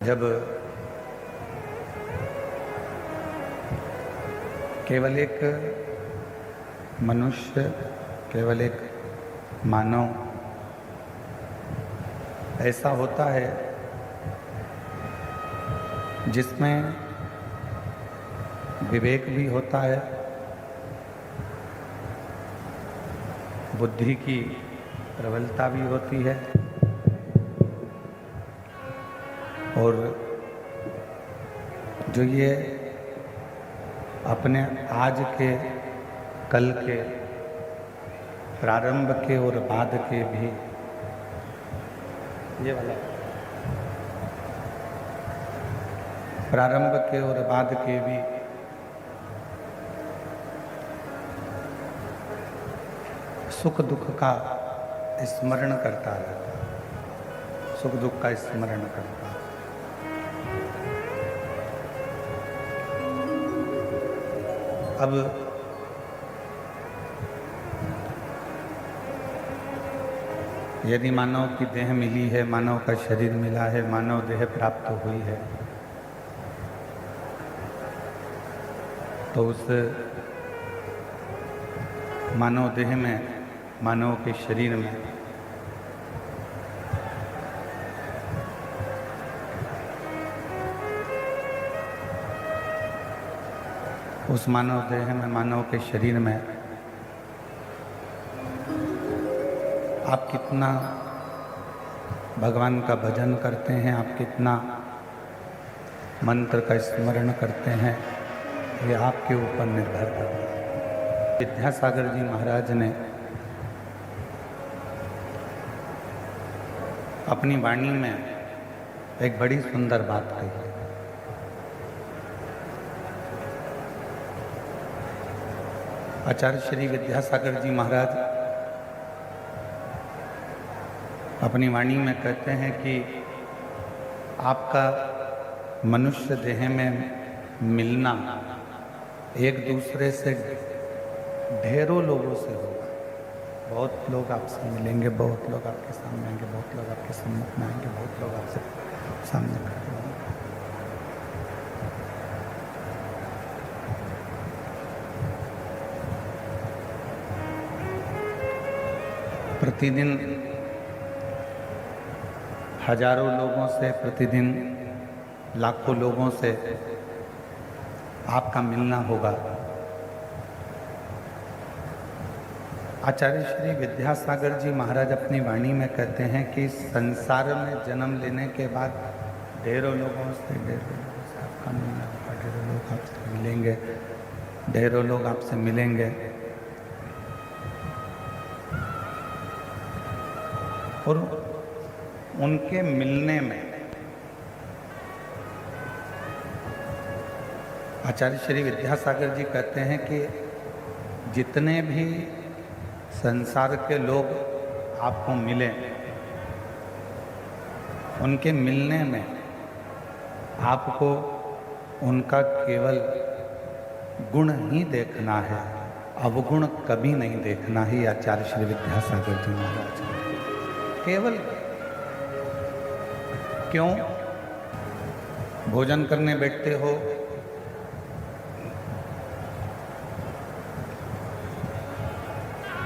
जब केवल एक मनुष्य, केवल एक मानव ऐसा होता है जिसमें विवेक भी होता है, बुद्धि की प्रबलता भी होती है और जो ये अपने आज के, कल के, प्रारंभ के और बाद के भी, ये वाला प्रारंभ के और बाद के भी सुख दुख का स्मरण करता रहता है, सुख दुख का स्मरण करता है। अब यदि मानव की देह मिली है, मानव का शरीर मिला है, मानव देह प्राप्त हुई है, तो उस मानव देह में, मानव के शरीर में उस मानव देह में, मानव के शरीर में आप कितना भगवान का भजन करते हैं, आप कितना मंत्र का स्मरण करते हैं, ये आपके ऊपर निर्भर करता है। विद्यासागर जी महाराज ने अपनी वाणी में एक बड़ी सुंदर बात कही है। आचार्य श्री विद्यासागर जी महाराज अपनी वाणी में कहते हैं कि आपका मनुष्य देह में मिलना एक दूसरे से ढेरों लोगों से होगा। बहुत लोग आपसे मिलेंगे, बहुत लोग आपके सामने आएंगे, बहुत लोग आपके सम्मुख में आएंगे, बहुत लोग आपसे सामने खड़े होंगे। प्रतिदिन हजारों लोगों से, प्रतिदिन लाखों लोगों से आपका मिलना होगा। आचार्य श्री विद्यासागर जी महाराज अपनी वाणी में कहते हैं कि संसार में जन्म लेने के बाद ढेरों लोगों से आपका मिलना होगा, ढेरों लोग आपसे मिलेंगे, ढेरों लोग आपसे मिलेंगे। और उनके मिलने में आचार्य श्री विद्यासागर जी कहते हैं कि जितने भी संसार के लोग आपको मिले, उनके मिलने में आपको उनका केवल गुण ही देखना है, अवगुण कभी नहीं देखना ही। आचार्य श्री विद्यासागर जी महाराज केवल क्यों? भोजन करने बैठते हो,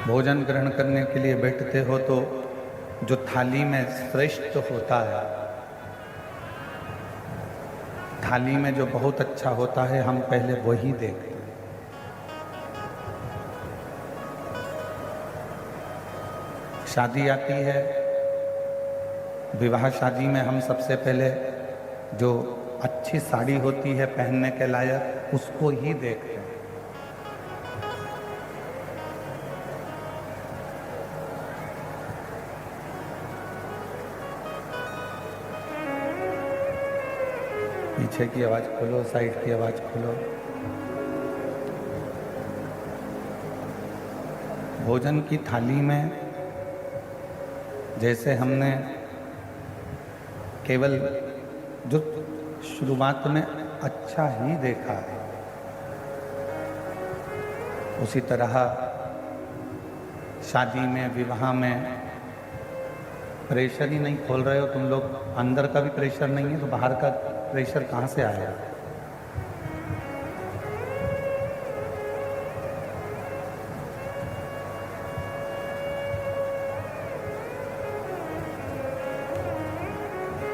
भोजन ग्रहण करने के लिए बैठते हो तो जो थाली में श्रेष्ठ होता है, थाली में जो बहुत अच्छा होता है, हम पहले वही देखते हैं। शादी आती है, विवाह शादी में हम सबसे पहले जो अच्छी साड़ी होती है पहनने के लायक, उसको ही देखते हैं। पीछे की आवाज खोलो, साइड की आवाज खोलो। भोजन की थाली में जैसे हमने केवल जो शुरुआत में अच्छा ही देखा है, उसी तरह शादी में, विवाह में प्रेशर ही नहीं खोल रहे हो तुम लोग, अंदर का भी प्रेशर नहीं है तो बाहर का प्रेशर कहाँ से आएगा?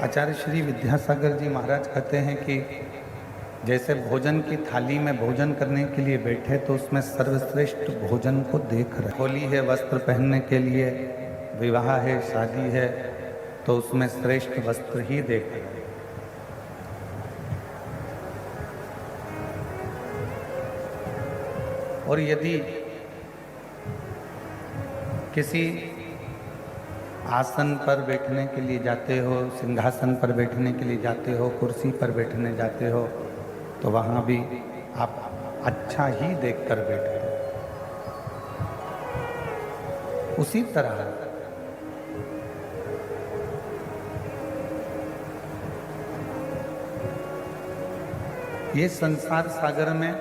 आचार्य श्री विद्यासागर जी महाराज कहते हैं कि जैसे भोजन की थाली में भोजन करने के लिए बैठे तो उसमें सर्वश्रेष्ठ भोजन को देख रहे। होली है वस्त्र पहनने के लिए, विवाह है, शादी है, तो उसमें श्रेष्ठ वस्त्र ही देख रहे। और यदि किसी आसन पर बैठने के लिए जाते हो, सिंहासन पर बैठने के लिए जाते हो, कुर्सी पर बैठने जाते हो, तो वहाँ भी आप अच्छा ही देखकर बैठते हो। उसी तरह ये संसार सागर में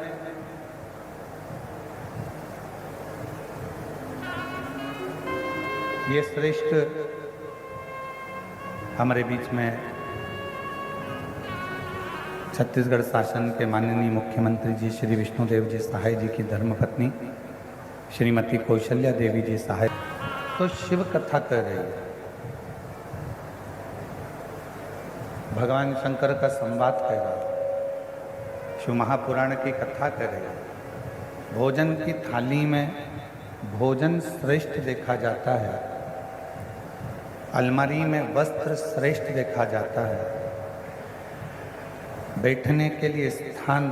ये श्रेष्ठ हमारे बीच में छत्तीसगढ़ शासन के माननीय मुख्यमंत्री जी श्री विष्णुदेव जी सहाय जी की धर्मपत्नी श्रीमती कौशल्या देवी जी सहाय तो शिव कथा कर रही है। भगवान शंकर का संवाद कर रहा है, शिव महापुराण की कथा कर रही है। भोजन की थाली में भोजन श्रेष्ठ देखा जाता है, अलमारी में वस्त्र श्रेष्ठ देखा जाता है, बैठने के लिए स्थान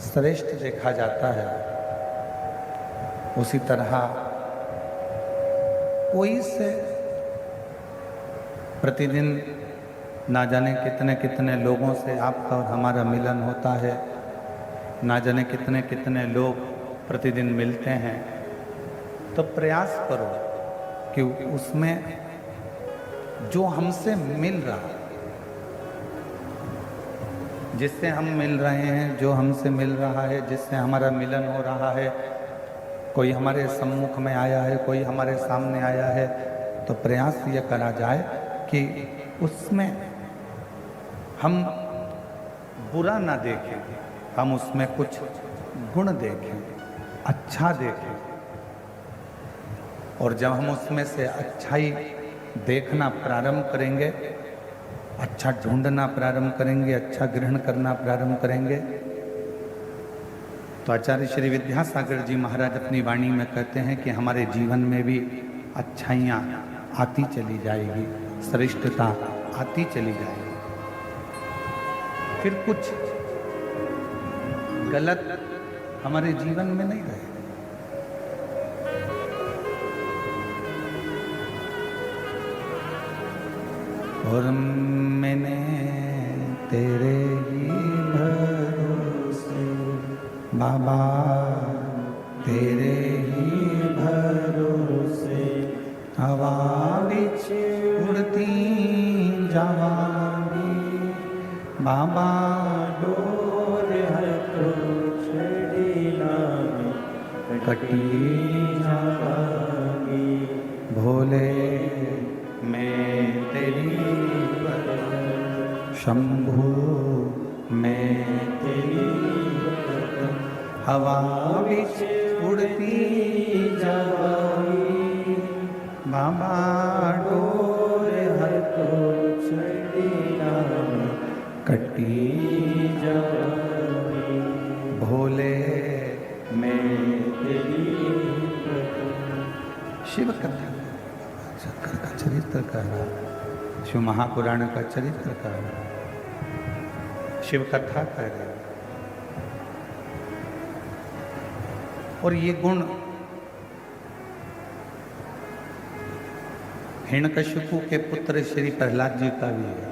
श्रेष्ठ देखा जाता है। उसी तरह कोई से प्रतिदिन ना जाने कितने कितने लोगों से आपका और हमारा मिलन होता है, ना जाने कितने कितने लोग प्रतिदिन मिलते हैं, तो प्रयास करो कि उसमें जो हमसे मिल रहा, जिससे हम मिल रहे हैं, जो हमसे मिल रहा है, जिससे हमारा मिलन हो रहा है, कोई हमारे सम्मुख में आया है, कोई हमारे सामने आया है, तो प्रयास ये करा जाए कि उसमें हम बुरा ना देखें, हम उसमें कुछ गुण देखें, अच्छा देखें। और जब हम उसमें से अच्छाई देखना प्रारंभ करेंगे, अच्छा ढूंढना प्रारंभ करेंगे, अच्छा ग्रहण करना प्रारंभ करेंगे, तो आचार्य श्री विद्यासागर जी महाराज अपनी वाणी में कहते हैं कि हमारे जीवन में भी अच्छाइयाँ आती चली जाएगी, श्रेष्ठता आती चली जाएगी। फिर कुछ गलत हमारे जीवन में नहीं रहेगा। और मैंने तेरे ही भरोसे बाबा, तेरे ही भरोसे हवा बिच उड़ती जावांगी बाबा, डोर है तो छड़ी नामी कटी जावांगी। भोले मैं तेरी शंभू, मैं तेरी हवा बिच उड़ती जावांगी बाबा, डोर हर तो छड़ी नामी कटी जावांगी। भोले मैं तेरी शिव कथा शंकर का चरित्र कर रहा, शिव महापुराण का चरित्र कर रहा, शिव कथा कर रहा। और ये गुण हिरण्यकशिपु के पुत्र श्री प्रहलाद जी का भी है।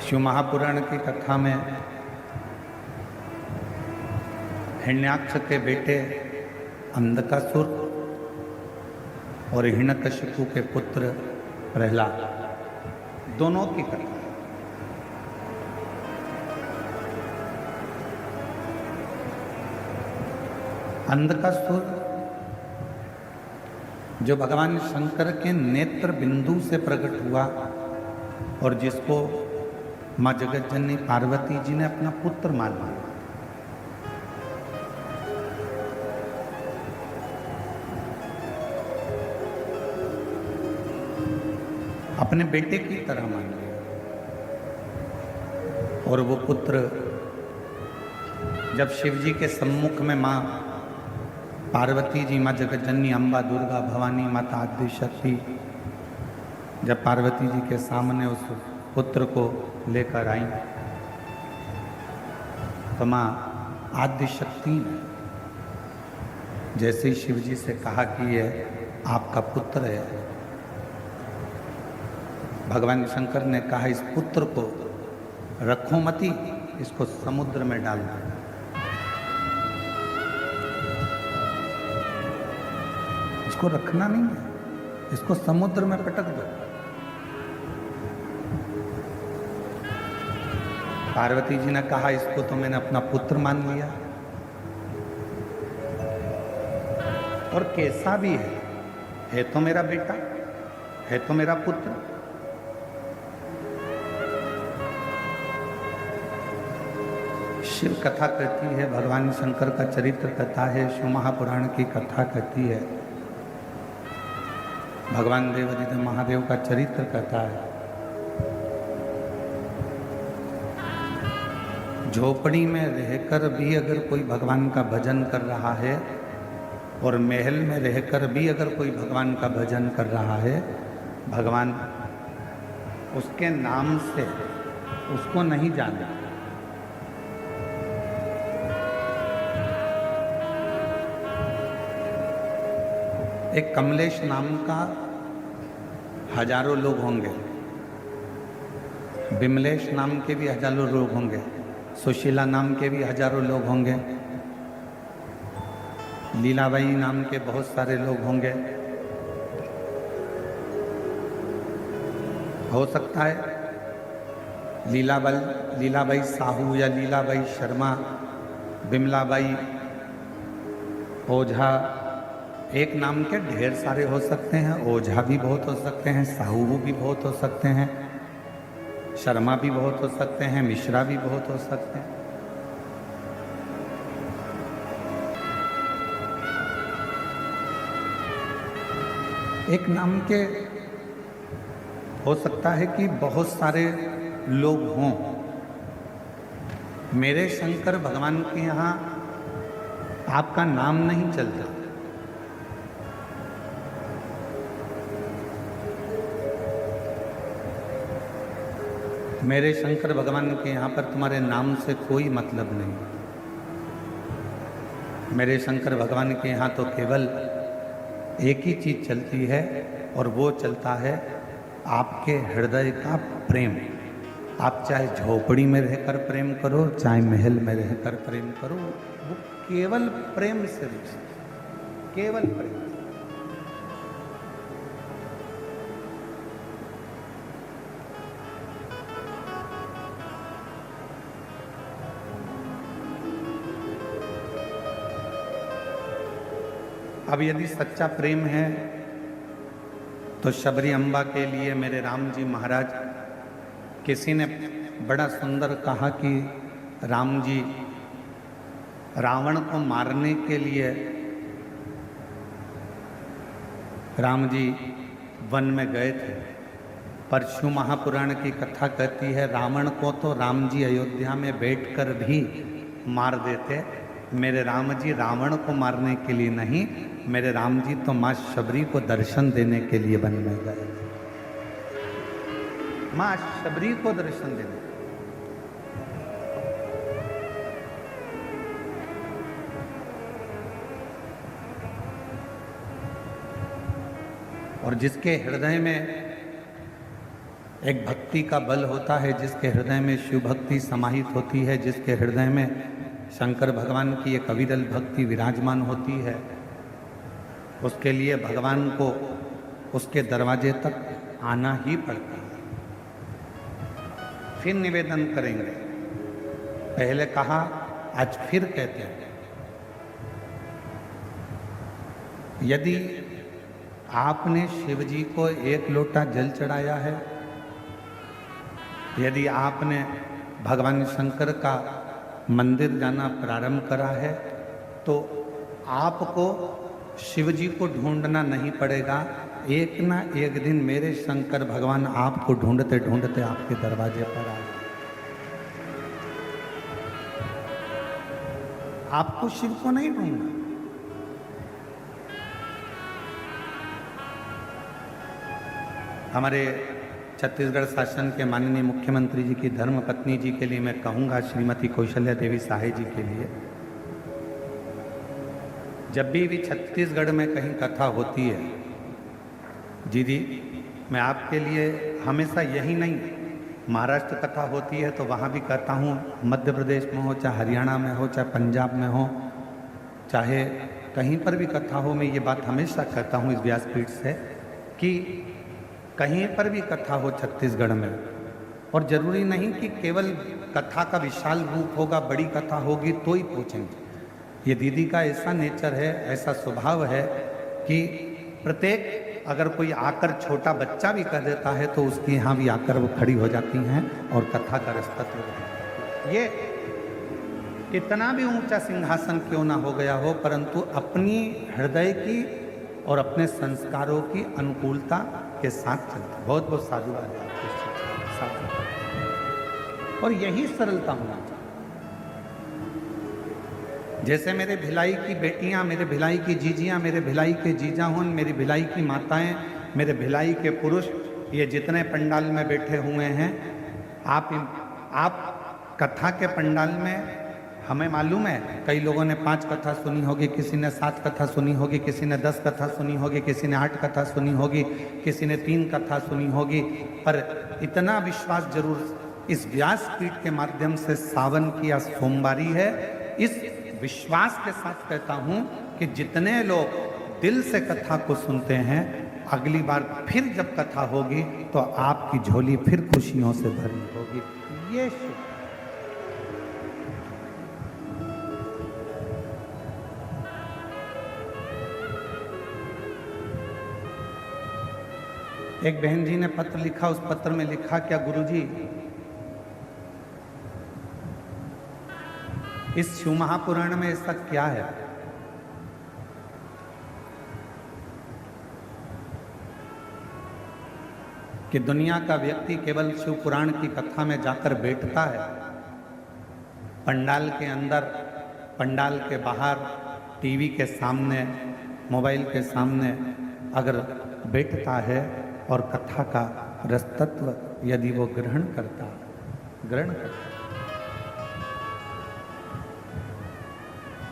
शिव महापुराण की कथा में हिरण्याक्ष के बेटे अंधकासुर और हिरण्यकशिपु के पुत्र प्रहलाद, दोनों की कथा। अंधकासुर जो भगवान शंकर के नेत्र बिंदु से प्रकट हुआ और जिसको माँ जगत जननी पार्वती जी ने अपना पुत्र मान लिया, अपने बेटे की तरह मान लिया, और वो पुत्र जब शिव जी के सम्मुख में माँ पार्वती जी, माँ जगत जननी, अम्बा, दुर्गा, भवानी माता, आदि शक्ति जब पार्वती जी के सामने उस पुत्र को लेकर आई, तो माँ आदि शक्ति ने जैसे ही शिव जी से कहा कि ये आपका पुत्र है, भगवान शंकर ने कहा इस पुत्र को रखो मती, इसको समुद्र में डाल दो। इसको रखना नहीं है, इसको समुद्र में पटक दो। पार्वती जी ने कहा इसको तो मैंने अपना पुत्र मान लिया, और कैसा भी है तो मेरा बेटा, है तो मेरा पुत्र। शिव कथा कहती है, भगवान शंकर का चरित्र कथा है, शिव महापुराण की कथा कहती है, भगवान देवादिदेव महादेव का चरित्र कथा है। झोपड़ी में रहकर भी अगर कोई भगवान का भजन कर रहा है, और महल में रहकर भी अगर कोई भगवान का भजन कर रहा है, भगवान उसके नाम से उसको नहीं जाने। एक कमलेश नाम का हजारों लोग होंगे, बिमलेश नाम के भी हजारों लोग होंगे, सुशीला नाम के भी हजारों लोग होंगे, लीलाबाई नाम के बहुत सारे लोग होंगे। हो सकता है लीलाबाई साहू या लीलाबाई शर्मा, बिमलाबाई, ओझा, एक नाम के ढेर सारे हो सकते हैं। ओझा भी बहुत हो सकते हैं, साहू भी बहुत हो सकते हैं, शर्मा भी बहुत हो सकते हैं, मिश्रा भी बहुत हो सकते हैं। एक नाम के हो सकता है कि बहुत सारे लोग हों। मेरे शंकर भगवान के यहाँ आपका नाम नहीं चलता, मेरे शंकर भगवान के यहाँ पर तुम्हारे नाम से कोई मतलब नहीं। मेरे शंकर भगवान के यहाँ तो केवल एक ही चीज चलती है, और वो चलता है आपके हृदय का प्रेम। आप चाहे झोपड़ी में रहकर प्रेम करो, चाहे महल में रहकर प्रेम करो, वो केवल प्रेम से रिश्ता, केवल प्रेम। अब यदि सच्चा प्रेम है तो शबरी अम्बा के लिए मेरे राम जी महाराज, किसी ने बड़ा सुंदर कहा कि राम जी रावण को मारने के लिए राम जी वन में गए थे, पर शिव महापुराण की कथा कहती है रावण को तो राम जी अयोध्या में बैठकर भी मार देते। मेरे राम जी रावण को मारने के लिए नहीं, मेरे राम जी तो माँ शबरी को दर्शन देने के लिए वन में गए, माँ शबरी को दर्शन देने। और जिसके हृदय में एक भक्ति का बल होता है, जिसके हृदय में शिव भक्ति समाहित होती है, जिसके हृदय में शंकर भगवान की एक अविरल भक्ति विराजमान होती है, उसके लिए भगवान को उसके दरवाजे तक आना ही पड़ता है। फिर निवेदन करेंगे, पहले कहा आज फिर कहते हैं, यदि आपने शिव जी को एक लोटा जल चढ़ाया है, यदि आपने भगवान शंकर का मंदिर जाना प्रारंभ करा है, तो आपको शिव जी को ढूंढना नहीं पड़ेगा। एक ना एक दिन मेरे शंकर भगवान आपको ढूंढते ढूंढते आपके दरवाजे पर आ जाए। आपको शिव को नहीं ढूंढना। हमारे छत्तीसगढ़ शासन के माननीय मुख्यमंत्री जी की धर्म पत्नी जी के लिए मैं कहूँगा, श्रीमती कौशल्या देवी साहे जी के लिए, जब भी छत्तीसगढ़ में कहीं कथा होती है, दीदी मैं आपके लिए हमेशा यही नहीं, महाराष्ट्र कथा होती है तो वहाँ भी कहता हूँ, मध्य प्रदेश में हो, चाहे हरियाणा में हो, चाहे पंजाब में हो, चाहे कहीं पर भी कथा हो, मैं ये बात हमेशा कहता हूँ इस व्यासपीठ से कि कहीं पर भी कथा हो छत्तीसगढ़ में, और ज़रूरी नहीं कि केवल कथा का विशाल रूप होगा, बड़ी कथा होगी तो ही पहुँचेंगे। ये दीदी का ऐसा नेचर है, ऐसा स्वभाव है कि प्रत्येक अगर कोई आकर छोटा बच्चा भी कर देता है तो उसके यहाँ भी आकर वो खड़ी हो जाती हैं और कथा का रसतत्व। ये कितना भी ऊंचा सिंहासन क्यों ना हो गया हो, परंतु अपनी हृदय की और अपने संस्कारों की अनुकूलता के साथ चलता। बहुत बहुत साधुवाद है आपके साथ, और यही सरलता होना चाहिए। जैसे मेरे भिलाई की बेटियां, मेरे भिलाई की जीजियां, मेरे भिलाई के जीजा हों, मेरी भिलाई की माताएं, मेरे भिलाई के पुरुष, ये जितने पंडाल में बैठे हुए हैं, आप कथा के पंडाल में, हमें मालूम है कई लोगों ने 5 कथा सुनी होगी, किसी ने 7 कथा सुनी होगी, किसी ने 10 कथा सुनी होगी, किसी ने 8 कथा सुनी होगी, किसी ने 3 कथा सुनी होगी, पर इतना विश्वास जरूर इस व्यासपीठ के माध्यम से सावन की या सोमवारी है। इस विश्वास के साथ कहता हूं कि जितने लोग दिल से कथा को सुनते हैं, अगली बार फिर जब कथा होगी तो आपकी झोली फिर खुशियों से भरी होगी। ये एक बहन जी ने पत्र लिखा, उस पत्र में लिखा, क्या गुरुजी इस शिव महापुराण में ऐसा क्या है कि दुनिया का व्यक्ति केवल शिव पुराण की कथा में जाकर बैठता है, पंडाल के अंदर, पंडाल के बाहर, टीवी के सामने, मोबाइल के सामने अगर बैठता है और कथा का रसतत्व यदि वो ग्रहण करता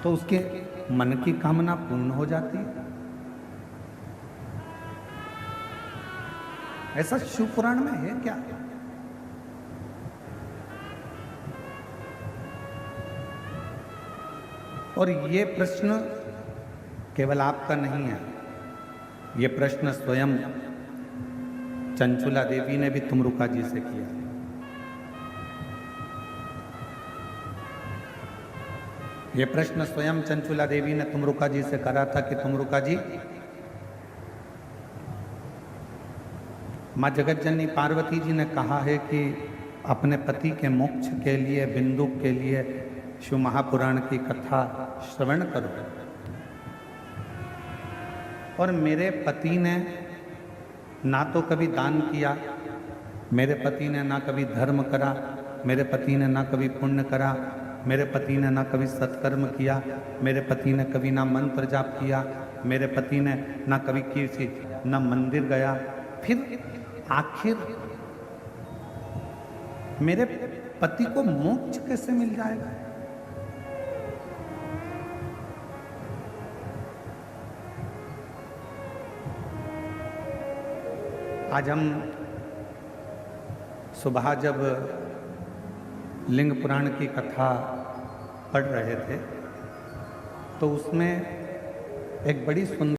तो उसके मन की कामना पूर्ण हो जाती है। ऐसा शिव पुराण में है क्या? और ये प्रश्न केवल आपका नहीं है, ये प्रश्न स्वयं चंचुला देवी ने भी तुमरुका जी से किया। ये प्रश्न स्वयं चंचुला देवी ने तुमरुका जी से करा था कि तुमरुका जी, माँ जगतजननी पार्वती जी ने कहा है कि अपने पति के मोक्ष के लिए, बिंदु के लिए शिव महापुराण की कथा श्रवण करो। और मेरे पति ने ना तो कभी दान किया, मेरे पति ने ना कभी धर्म करा, मेरे पति ने ना कभी पुण्य करा, मेरे पति ने ना कभी सत्कर्म किया, मेरे पति ने कभी ना मंत्र जाप किया, मेरे पति ने ना कभी किसी ना मंदिर गया। फिर आखिर मेरे पति को मोक्ष कैसे मिल जाएगा? आज हम सुबह जब लिंग पुराण की कथा पढ़ रहे थे तो उसमें एक बड़ी सुंदर